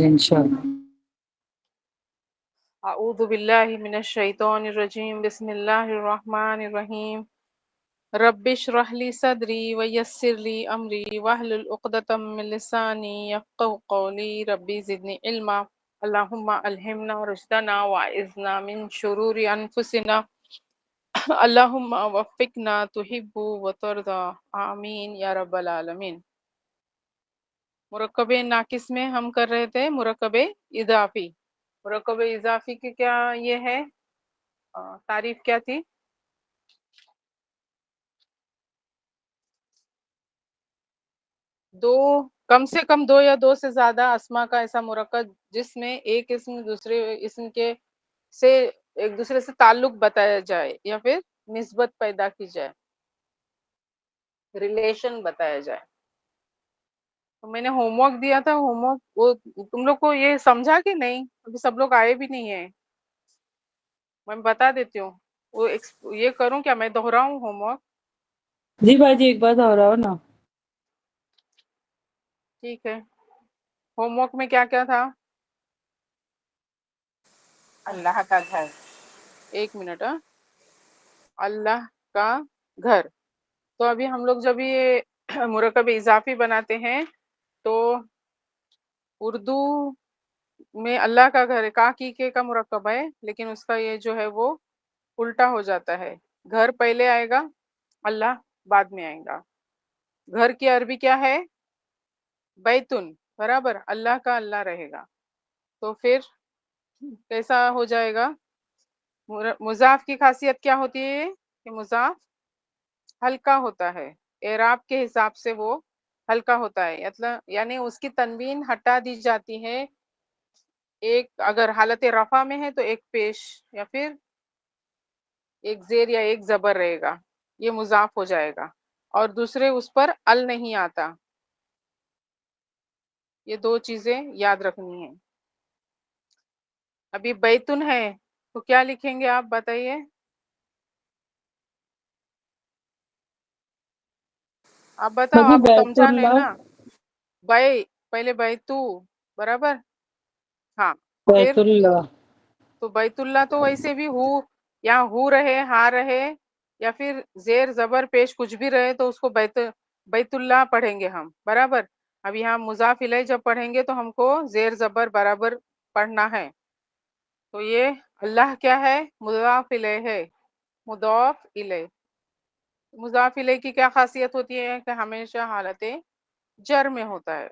انشاءاللہ. اعوذ باللہ من الشیطان الرجیم بسم اللہ الرحمن الرحیم رب اشرح لی صدری ویسر لی امری واحلل عقدۃ من لسانی یفقهوا قولی ربی زدنی علما اللہم الہمنا رشدنا واعذنا من شرور انفسنا اللہم وفقنا تحب وترضى آمین یا رب العالمین. مرکب ناقص میں ہم کر رہے تھے مرکب اضافی. مرکب اضافی کی کیا یہ ہے تعریف کیا تھی؟ دو، کم سے کم دو یا دو سے زیادہ اسما کا ایسا مرکب جس میں ایک اسم دوسرے اسم کے سے ایک دوسرے سے تعلق بتایا جائے یا پھر نسبت پیدا کی جائے، ریلیشن بتایا جائے. تو میں نے ہوم ورک دیا تھا، ہوم ورک وہ تم لوگ کو یہ سمجھا کہ نہیں؟ ابھی سب لوگ آئے بھی نہیں ہیں، میں بتا دیتی ہوں. وہ یہ کروں کیا میں دہراؤں ہوم ورک؟ جی بھائی جی ایک بات اور رہا نا. ٹھیک ہے. ہوم ورک میں کیا کیا تھا؟ اللہ کا گھر. ایک منٹ. اللہ کا گھر. تو ابھی ہم لوگ جب یہ مرکب اضافی بناتے ہیں تو اردو میں اللہ کا گھر کا کی کا مرکب ہے، لیکن اس کا یہ جو ہے وہ الٹا ہو جاتا ہے. گھر پہلے آئے گا، اللہ بعد میں آئے گا. گھر کی عربی کیا ہے؟ بیتن، برابر. اللہ کا اللہ رہے گا تو پھر کیسا ہو جائے گا؟ مضاف کی خاصیت کیا ہوتی ہے کہ مضاف ہلکا ہوتا ہے، اعراب کے حساب سے وہ ہلکا ہوتا ہے. یعنی اس کی تنوین ہٹا دی جاتی ہے. ایک اگر حالت رفع میں ہے تو ایک پیش یا پھر ایک زیر یا ایک زبر رہے گا، یہ مضاف ہو جائے گا، اور دوسرے اس پر ال نہیں آتا. یہ دو چیزیں یاد رکھنی ہیں. ابھی بیتن ہے تو کیا لکھیں گے آپ بتائیے؟ آپ بتاؤ، ابھی آپ کو بیت سمجھا نہیں اللہ نا. پہلے بیتو، برابر. ہاں بیت پھر اللہ. تو بیت اللہ تو ویسے بھی ہو، یا ہو رہے ہاں رہے یا پھر زیر زبر پیش کچھ بھی رہے تو اس کو بیت اللہ پڑھیں گے ہم، برابر. اب یہاں مضاف الیہ جب پڑھیں گے تو ہم کو زیر زبر برابر پڑھنا ہے. تو یہ اللہ کیا ہے؟ مضاف الیہ ہے. مضاف الیہ. مضاف الیہ کی کیا خاصیت ہوتی ہے کہ ہمیشہ حالت جر میں ہوتا ہے.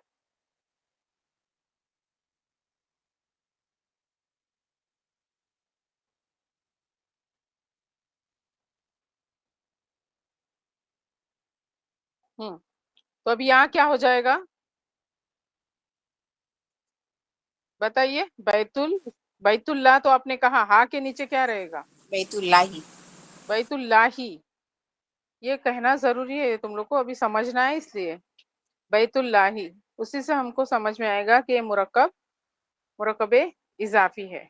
تو اب یہاں کیا ہو جائے گا بتائیے؟ بیت اللہ تو آپ نے کہا، ہاں کے نیچے کیا رہے گا؟ بیت اللہ ہی. بیت اللہ ہی. یہ کہنا ضروری ہے، تم لوگ کو ابھی سمجھنا ہے، اس لیے بیت اللہ ہی. اسی سے ہم کو سمجھ میں آئے گا کہ یہ مرکب اضافی ہے.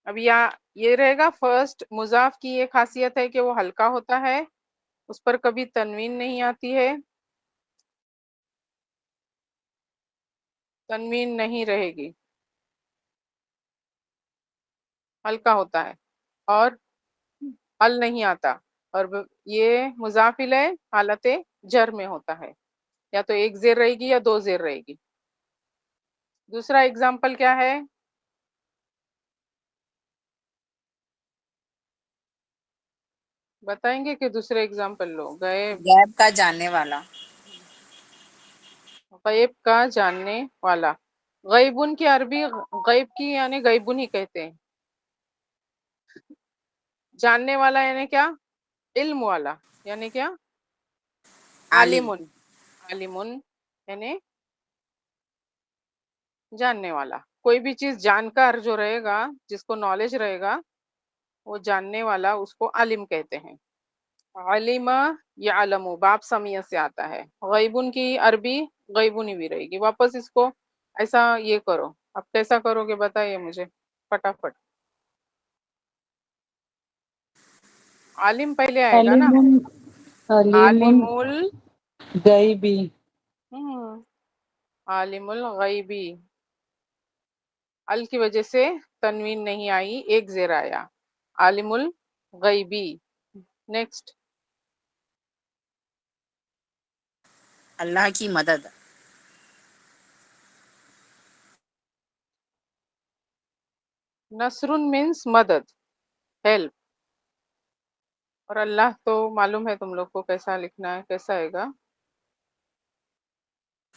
اب یہ رہے گا فرسٹ. مضاف کی یہ خاصیت ہے کہ وہ ہلکا ہوتا ہے، اس پر کبھی تنوین نہیں آتی ہے، تنوین نہیں رہے گی، ہلکا ہوتا ہے اور ال نہیں آتا. اور یہ مضاف الیہ حالت جر میں ہوتا ہے، یا تو ایک زیر رہے گی یا دو زیر رہے گی. دوسرا اگزامپل کیا ہے؟ بتائیں گے کہ دوسرے اگزامپل لو. غیب کا جاننے والا. غیب کا جاننے والا. غیبن کی عربی غیب کی یعنی غیبن ہی کہتے ہیں. جاننے والا یعنی کیا؟ علم والا. یعنی کیا؟ عالم. عالمن یعنی جاننے والا. کوئی بھی چیز جانکار جو رہے گا، جس کو نالج رہے گا، وہ جاننے والا، اس کو عالم کہتے ہیں. علم یعلم باب سمیہ سے آتا ہے. غیبن کی عربی غیبنی بھی رہے گی. واپس اس کو ایسا یہ کرو. اب کیسا کرو گے بتائیے مجھے فٹافٹ. عالم پہلے آئے گا نا. عالم غیبی. عالم الغیبی. ال کی وجہ سے تنوین نہیں آئی، ایک زیر آیا، عالم الغیبی۔ نیکسٹ، اللہ کی مدد، نصر مینس مدد، ہیلپ، اور اللہ تو معلوم ہے تم لوگ کو کیسا لکھنا ہے، کیسا آئے گا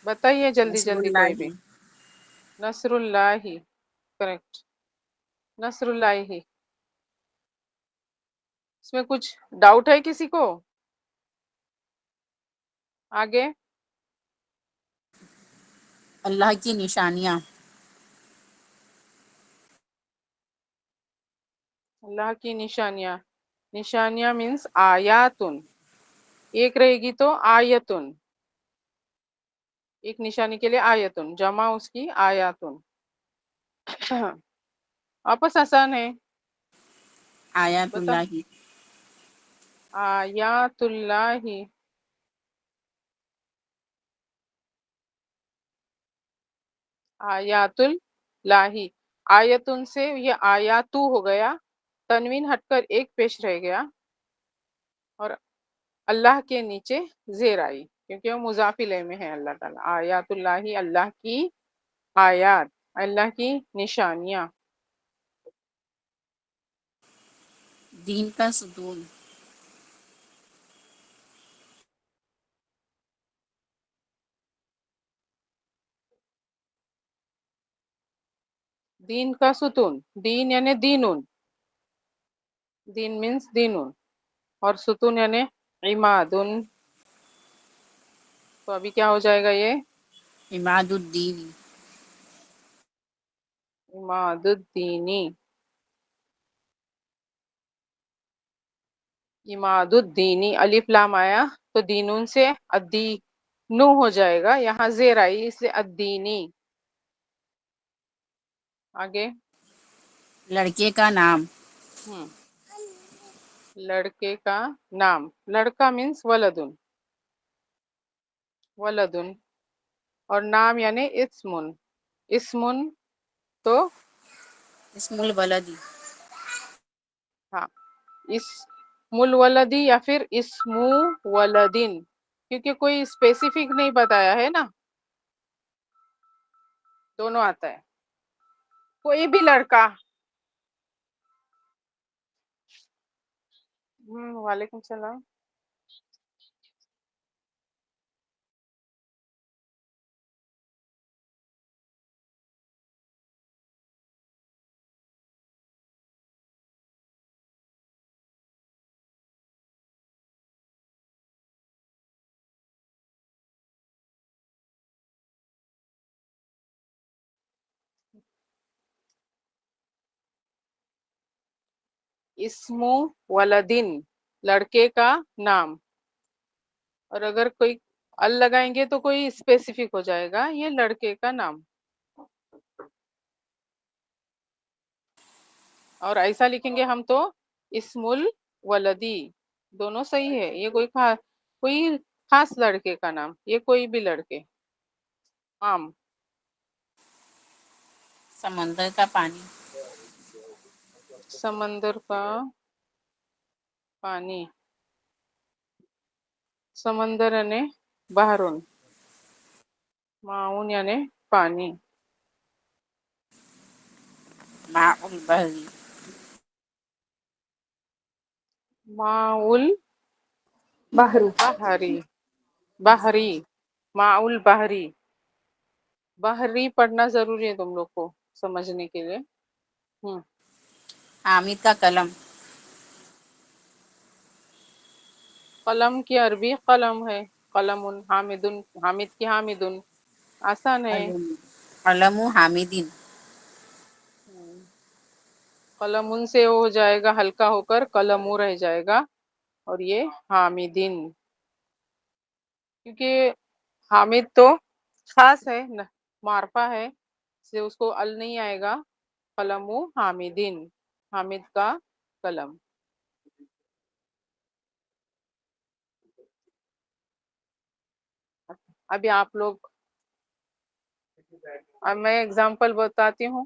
بتائیے جلدی نصر جلدی کوئی اللہ، بھی۔ نصر اللہ ہی، کریکٹ، نصر اللہ ہی۔ اس میں کچھ ڈاؤٹ ہے کسی کو؟ آگے، اللہ کی نشانیاں، اللہ کی نشانیاں، نشانیاں مینس آیاتن، ایک رہے گی تو آیتن، ایک نشانی کے لیے آیتن، جمع اس کی آیاتن۔ واپس آسان ہے، آیات بتا، اللہ، آیات اللہ، آیات اللہ، آیتن سے یہ آیاتو ہو گیا، تنوین ہٹ کر ایک پیش رہ گیا، اور اللہ کے نیچے زیر آئی کیونکہ وہ مضاف الیہ میں ہے اللہ تعالیٰ۔ آیات اللہ، اللہ کی آیات، اللہ کی نشانیاں۔ دین کا ستون، دین کا ستون، دین یعنی دینون، دین مینس دینون، اور ستون یعنی عمادن، تو ابھی کیا ہو جائے گا یہ؟ عماد الدین، عماد الدینی، عماد الدینی، الف لام آیا تو دینون سے نو ہو جائے گا، یہاں زیر آئی اس لیے الدینی۔ آگے، لڑکے کا نام، ہم لڑکے کا نام، لڑکا مینس ولدن، ولدن، اور نام یعنی اسمن، اسمن تو اسم الولد، ہاں، اسم الولدی یا پھر اسم ولدن، کیونکہ کوئی اسپیسیفک نہیں بتایا ہے نا، دونوں آتا ہے، کوئی بھی لڑکا۔ وعلیکم السلام۔ اسم ولدن، لڑکے کا نام، اور اگر کوئی ال لگائیں گے تو کوئی اسپیسیفک ہو جائے گا، یہ لڑکے کا نام، اور ایسا لکھیں گے ہم تو اسم الولدی، دونوں صحیح ہے، یہ کوئی خاص لڑکے کا نام، یہ کوئی بھی لڑکے، عام۔ سمندر کا پانی، سمندر کا پانی، سمندر یعنی بحرون، معاون یعنی پانی، ماء البحر، ماؤل بحر، بحری، بحری، ماؤل بحری، بحری پڑھنا ضروری ہے تم لوگ کو سمجھنے کے لیے۔ حامد کا قلم، قلم کی عربی قلم ہے، قلم حامد، حامد کی حامدن، آسان ہے۔ قلم حامد، قلم ان سے ہو جائے گا ہلکا ہو کر قلم رہ جائے گا، اور یہ حامدن، کیونکہ حامد تو خاص ہے، معرفہ ہے، اس لیے اس کو ال نہیں آئے گا، قلم حامدن، حامد کا قلم۔ ابھی آپ لوگ، اب میں اگزامپل بتاتی ہوں،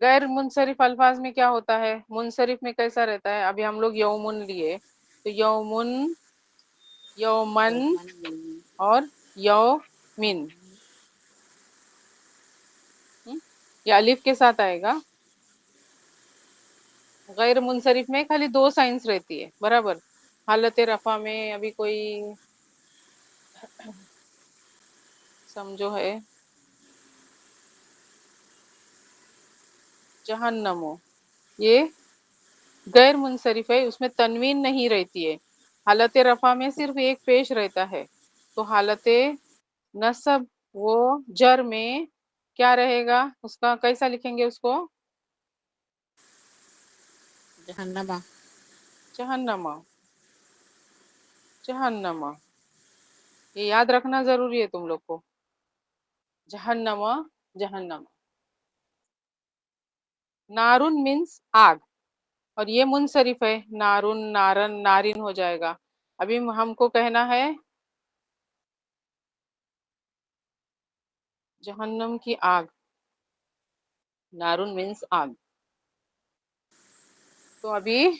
غیر منصرف الفاظ میں کیا ہوتا ہے؟ منصرف میں کیسا رہتا ہے؟ ابھی ہم لوگ یومن لیے تو یومن، یومن يوما اور یومن، یہ الف کے ساتھ آئے گا. غیر منصرف میں خالی دو سائنس رہتی ہے، برابر. حالت رفع میں ابھی کوئی سمجھو ہے جہنمو، یہ غیر منصرف ہے، اس میں تنوین نہیں رہتی ہے. حالت رفع میں صرف ایک پیش رہتا ہے. تو حالت نصب وہ جر میں کیا رہے گا؟ اس کا کیسا لکھیں گے اس کو؟ جہنم جہنما، جہنما، یہ یاد رکھنا ضروری ہے تم لوگ کو. جہنما، جہنم. نارن مینس آگ، اور یہ منصرف ہے، نارن، نارن، نارن ہو جائے گا. ابھی ہم کو کہنا ہے جہنم کی آگ، نارن مینس آگ. تو ابھی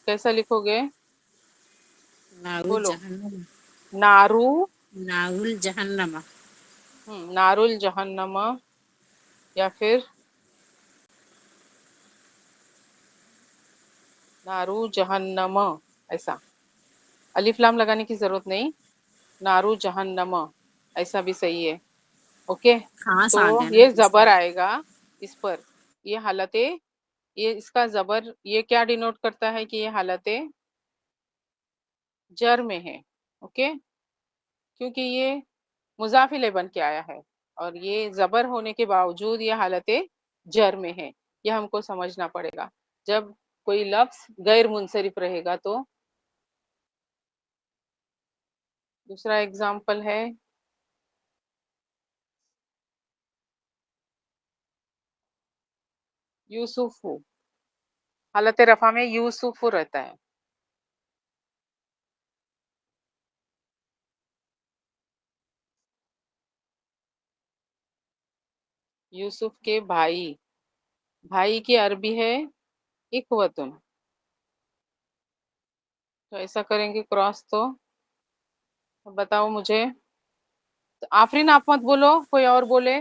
کیسا لکھو گے؟ نار بولو. جہنم، نارو، نار الجہنم، نار الجہنم، یا پھر نارو جہنم، ایسا. الف لام لگانے کی ضرورت نہیں، نارو جہنم ایسا بھی صحیح ہے. اوکے. خاص تو آ گیا نا یہ اس زبر میں. آئے گا اس پر، یہ حالت، یہ اس کا زبر یہ کیا ڈینوٹ کرتا ہے کہ یہ حالت جر میں ہے. اوکے، کیونکہ یہ مضاف الیہ بن کے آیا ہے اور یہ زبر ہونے کے باوجود یہ حالت جر میں ہے. یہ ہم کو سمجھنا پڑے گا. جب کوئی لفظ غیر منصرف رہے گا تو. دوسرا ایگزامپل ہے یوسف، حالت رفع میں یوسف رہتا ہے. یوسف کے بھائی، بھائی کی عربی ہے اخوتن. تو ایسا کریں گے کراس. تو بتاؤ مجھے. آفرین آپ مت بولو، کوئی اور بولے.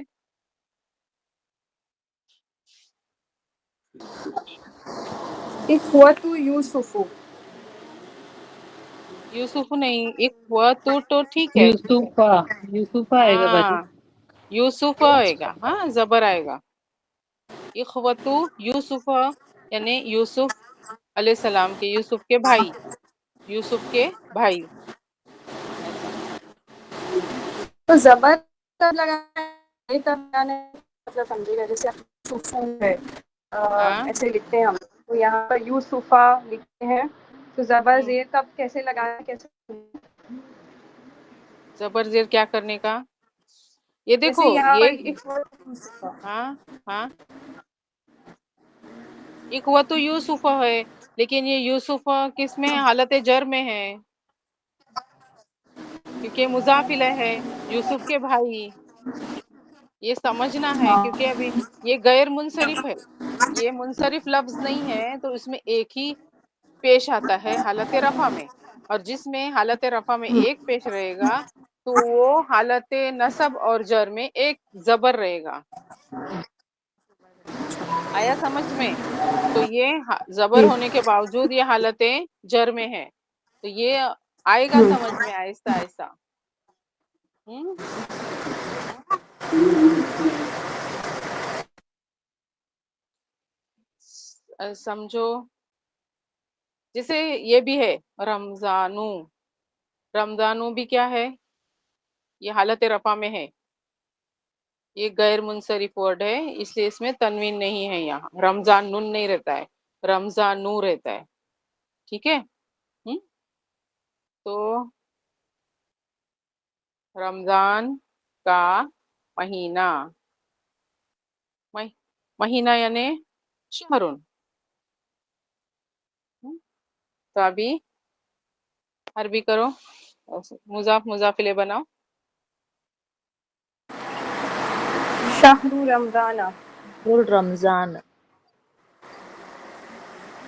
اخوت یوسف. یوسف نہیں، اخوت تو ٹھیک ہے. یوسفا، یوسفا آئے گا باجی. ہاں یوسف آئے گا، ہاں زبر آئے گا. اخوت یوسف یعنی یوسف علیہ السلام کے، یوسف کے بھائی، یوسف کے بھائی ایسا. تو زبر کب لگانا ہے، کب لگانا ہے، مطلب سمجھے گا. جیسے سکون ہے، ہاں. ایسے لکھتے ہیں ہم، تو یہاں پر یوسفا لکھتے ہیں. تو زبر ہم، زیر کب کیسے لگانا ہے، کیسے؟ زبر زیر کیا کرنے کا؟ یہ جیسے دیکھو یہاں پر یہ، اخوت یوسفا. ہاں ہاں، اخوت یوسف ہے، لیکن یہ یوسف کس میں ہے؟ حالت جر میں ہے، کیونکہ مضاف الیہ ہے، یوسف کے بھائی. یہ سمجھنا ہے ہاں. کیونکہ ابھی یہ غیر منصرف ہے، یہ منصرف لفظ نہیں ہے. تو اس میں ایک ہی پیش آتا ہے حالت رفع میں، اور جس میں حالت رفع میں ایک پیش رہے گا تو وہ حالت نصب اور جر میں ایک زبر رہے گا. آیا سمجھ میں؟ تو یہ زبر ہونے کے باوجود یہ حالت جر میں ہے. تو یہ آئے گا سمجھ میں آہستہ آہستہ. ہم؟ سمجھو. جیسے یہ بھی ہے رمضانو، رمضانو بھی کیا ہے؟ یہ حالت رفع میں ہے، یہ غیر منصرف ورڈ ہے، اس لیے اس میں تنوین نہیں ہے. یہاں رمضان نون نہیں رہتا ہے، رمضان نور رہتا ہے. ٹھیک ہے. تو رمضان کا مہینہ، مہینہ یعنی شہرن. تو ابھی عربی کرو، مضاف مضاف الیہ بناؤ. شہر رمضان. رمضان،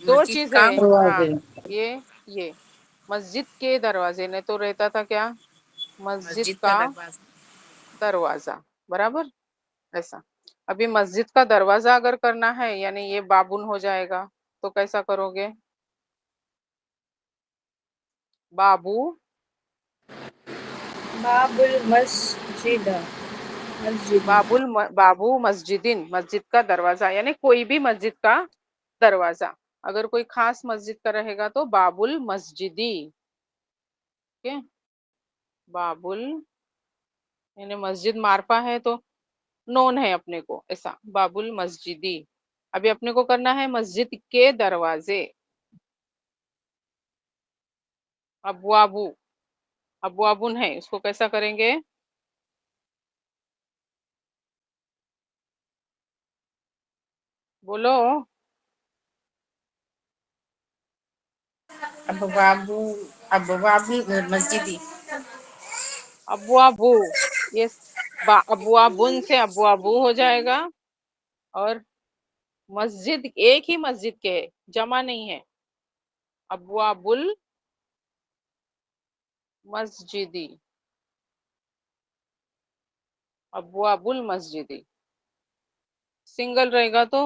دو مسجد چیز کا ہے ہاں، دروازے یہ مسجد کے دروازے نے تو رہتا تھا کیا، مسجد مسجد کا کا دروازہ. دروازہ، برابر ایسا. ابھی مسجد کا دروازہ اگر کرنا ہے یعنی یہ بابن ہو جائے گا، تو کیسا کرو گے، بابو باب المسجد مسجد. بابو مسجدن، مسجد کا دروازہ یعنی کوئی بھی مسجد کا دروازہ. اگر کوئی خاص مسجد کا رہے گا تو باب المسجدی. ٹھیک ہے، باب یعنی مسجد معرفہ ہے تو نون ہے اپنے کو، ایسا باب المسجدی. ابھی اپنے کو کرنا ہے مسجد کے دروازے، ابوابو، ابوابن ہے، اس کو کیسا کریں گے، بولو، ابواب مسجدی. ابوابو. یہ ابوابن سے ابوابو ہو جائے گا، اور مسجد ایک ہی مسجد کے ہے، جمع نہیں ہے، ابواب المسجدی، ابواب المسجدی. سنگل رہے گا تو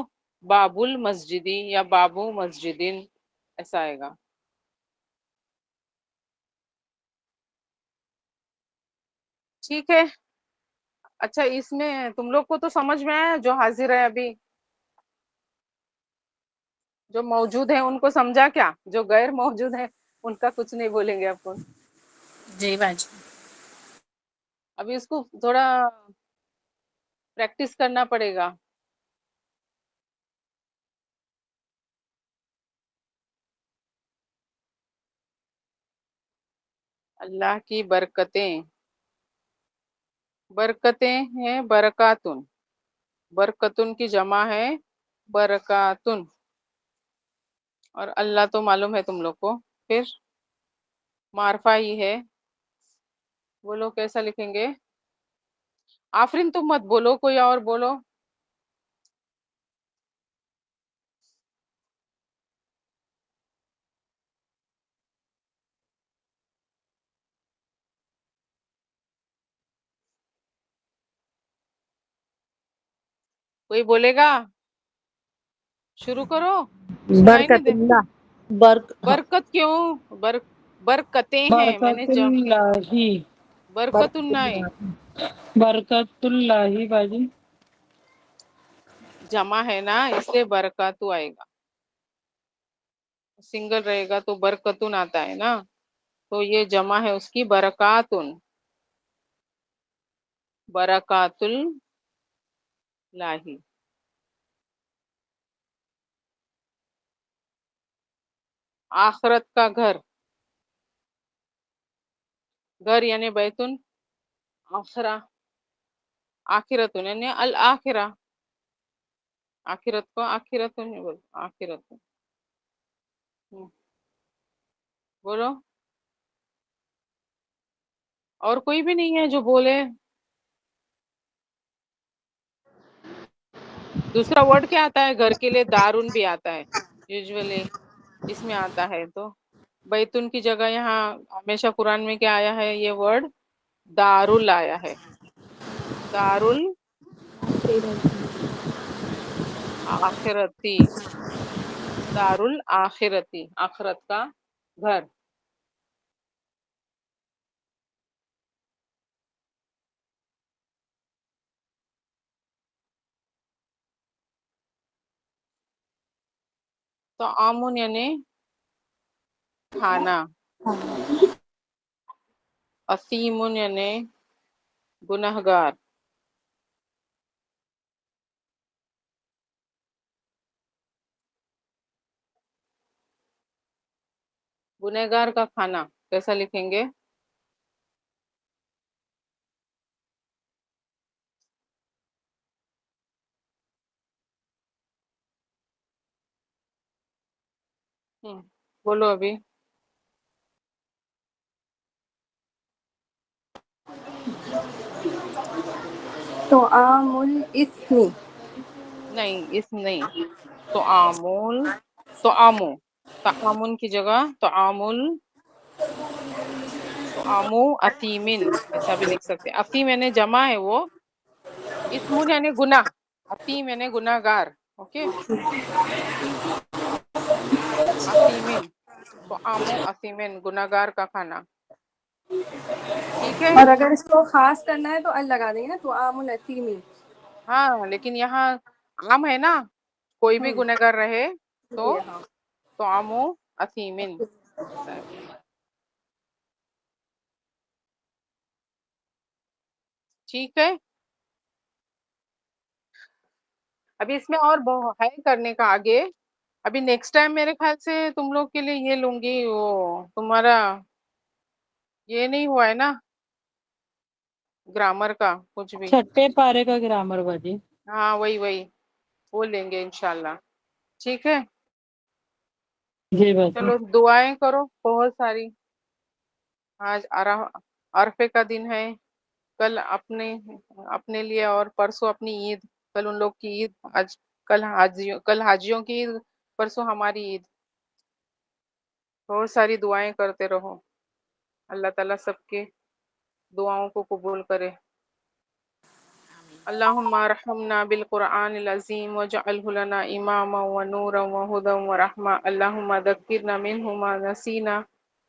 باب المسجدی یا بابو مسجدین ایسا آئے گا. ٹھیک ہے. اچھا، اس میں تم لوگ کو تو سمجھ میں آیا، جو حاضر ہے ابھی، جو موجود ہے ان کو سمجھا کیا، جو غیر موجود ہے ان کا کچھ نہیں بولیں گے اپن. جی باجی. ابھی اس کو تھوڑا پریکٹس کرنا پڑے گا. اللہ کی برکتیں، برکتیں ہیں برکاتن، برکتن کی جمع ہے برکاتن. اور اللہ تو معلوم ہے تم لوگ کو، پھر معرفہ ہی ہے. بولو کیسا لکھیں گے، آفرین تم مت بولو، کوئی اور بولو. کوئی بولے گا، شروع کرو، سنائی نہیں برکت دے. اللہ برکت کیوں، برکتیں ہیں، میں نے برکت اللہ برکت برکت نہیں، اللہ برکت اللہ باجی. جمع ہے نا، اس سے برکاتو آئے گا. سنگل رہے گا تو برکتن آتا ہے نا، تو یہ جمع ہے اس کی برکاتن، برکات اللہ. آخرت کا گھر، گھر یعنی بیتن آخرہ، آخرتن یعنی الآخرہ، آخرت کو آخرتن نہیں بولتے، آخرتن. بولو، اور کوئی بھی نہیں ہے جو بولے. دوسرا ورڈ کیا آتا ہے گھر کے لیے، دارن بھی آتا ہے یوزولی، اس میں آتا ہے. تو بیتن کی جگہ یہاں ہمیشہ قرآن میں کیا آیا ہے، یہ ورڈ دارل آیا ہے، دارل آخرتی، دارل آخرتی، آخرت کا گھر. تو آمن یعنی کھانا، اسیمن یعنی گنہگار. گنہگار کا کھانا کیسا لکھیں گے، بولو ابھی. طعام الاثم. نہیں، اس نہیں، تو آمول طعامو، تعامن کی جگہ طعامو اثیمن ایسا بھی لکھ سکتے ہیں. اثیم یعنی جمع ہے وہ، اسم یعنی گناہ، اثیم یعنی گناہ گار. اوکے، اثیمن، طعامو اثیمن، گناہ گار کا کھانا. ٹھیک ہے. اور اگر اس کو خاص کرنا ہے تو ال لگا دیں گے نا، تو عام الاسیمی. ہاں لیکن یہاں عام ہے نا، کوئی بھی گناہ گار رہے تو جی ہاں. طعامو اثیمن ایسا ہے. ٹھیک ہے. ابھی اس میں اور ہے کرنے کا آگے. ابھی نیکسٹ ٹائم میرے خیال سے تم لوگ کے لیے یہ لوں گی، وہ تمہارا یہ نہیں ہوا ہے نا گرامر کا کچھ بھی. چھٹے پارے کا گرامر باجی. ہاں وہی وہ لیں گے انشاءاللہ. ٹھیک ہے. جی باجی. چلو دعائیں کرو بہت ساری. آج عرفے کا دن ہے، کل اپنے لیے اور پرسوں اپنی عید، کل ان لوگ کی عید، آج کل حاجیوں کی عید، پرسوں ہماری عید. بہت ساری دعائیں کرتے رہو. اللہ تعالیٰ سب کے دعاؤں کو قبول کرے. اللہم ارحمنا بالقرآن العظیم واجعلہ لنا اماما ونورا وہدی ورحمہ. اللہم ذکرنا منہ ما نسینا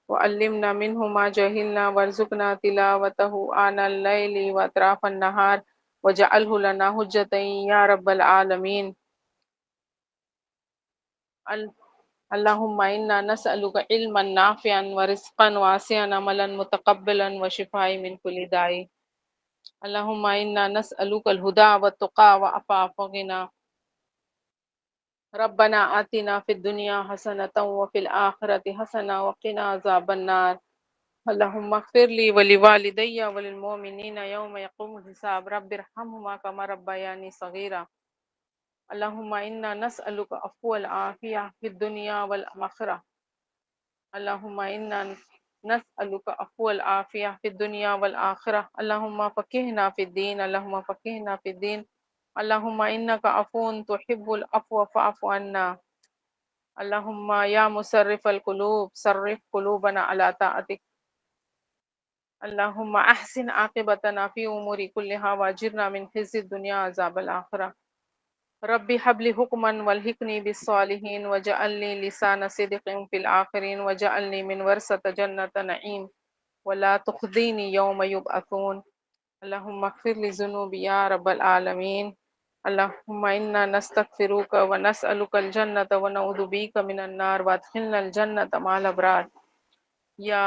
وعلمنا منہ ما جہلنا وارزقنا تلاوتہ آناء اللیل واطراف النہار وجعلہ لنا حجتا یا رب العالمین. اللہم انا نسألک علما نافعا ورزقا واسعا عملا متقبلا وشفاء من کل داء. اللہم انا نسألک الہدی والتقی وعفاف غنی. ربنا آتنا فی الدنیا حسنة وفی الآخرة حسنة وقنا عذاب النار. اللہم اغفر لی ولوالدی وللمؤمنین یوم یقوم الحساب. رب ارحمہما کما ربیانی صغیرا. اللہم انا نسألک عفو العافیہ فی الدنیا والآخرہ. اللہم انا نسألک عفو العافیہ فی الدنیا والآخرہ. اللہم فقہنا فی الدین، اللہم فقہنا فی الدین. اللہم انک عفو تحب العفو فاعف عنا. اللہم یا مصرف القلوب صرف قلوبنا علی طاعتک. اللہم احسن عاقبتنا فی امور کلہا واجرنا من خزی الدنیا عذاب الآخرہ. ربی حب لی حکما والحقنی بالصالحین وجعلنی لسان صدق فی الآخرین وجعلنی من ورثۃ جنۃ نعیم ولا تخزینی یوم یبعثون. اللہم اغفر لی ذنوبی یا رب العالمین. اللہم انا نستغفرک ونسألک الجنۃ ونعوذ بک من النار وادخلنا الجنۃ مع الابرار. یا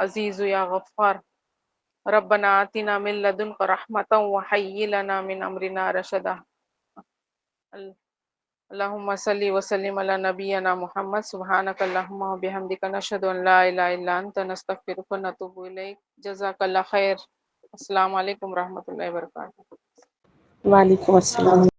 عزیز یا غفار. ربنا آتنا من لدنک رحمۃ وہیئ لنا من امرنا رشدا. اللہم صلی وسلم علی نبینا محمد. سبحانک اللہم وبحمدک نشہد ان لا الہ الا انت نستغفرک ونتوب الیک. جزاک اللہ خیر. السلام علیکم ورحمۃ اللہ وبرکاتہ. وعلیکم السلام.